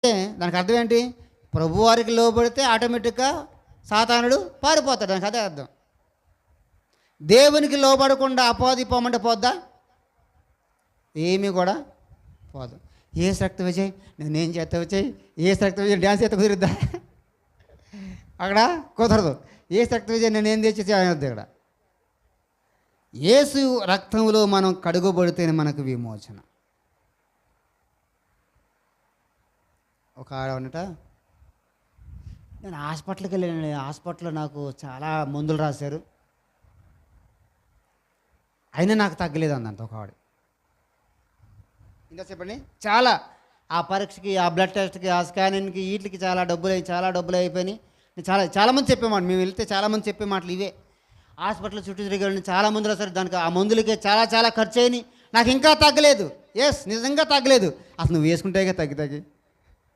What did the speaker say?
అంటే దానికి అర్థం ఏంటి? ప్రభువారికి లోబడితే ఆటోమేటిక్గా సాతానుడు పారిపోతాడు. దానికి అదే అర్థం. దేవునికి లోబడకుండా అపవాది పోమంటే పోద్దా? ఏమీ కూడా పోదు. ఏ శక్తి విజయ్ నేనేం చేస్తా విజయ్, ఏ శక్తి విజయ్ డ్యాన్స్ చేస్తే కుదిరిద్దా? అక్కడ కుదరదు. ఏ శక్తి విజయ్ నేనేం తెచ్చేసి అనొద్దు. ఇక్కడ యేసు రక్తంలో మనం కడుగుబడితేనే మనకు విమోచన. ఒక ఆడవనట, నేను హాస్పిటల్కి వెళ్ళాను, హాస్పిటల్లో నాకు చాలా మందులు రాశారు, అయినా నాకు తగ్గలేదు అందంట ఒక ఆవిడ. ఇంకా చెప్పండి, చాలా ఆ పరీక్షకి, ఆ బ్లడ్ టెస్ట్కి, ఆ స్కానింగ్కి, వీటికి చాలా డబ్బులు అయిపోయినాయి. చాలామంది చెప్పేమాట, మేము వెళ్తే చాలామంది చెప్పే మాటలు ఇవే. హాస్పిటల్ చుట్టూ తిరిగి చాలా మందులు రాశారు, దానికి ఆ మందులకే చాలా ఖర్చు అయినాయి, నాకు ఇంకా తగ్గలేదు. ఎస్, నిజంగా తగ్గలేదు. అసలు నువ్వు వేసుకుంటేగా తగ్గి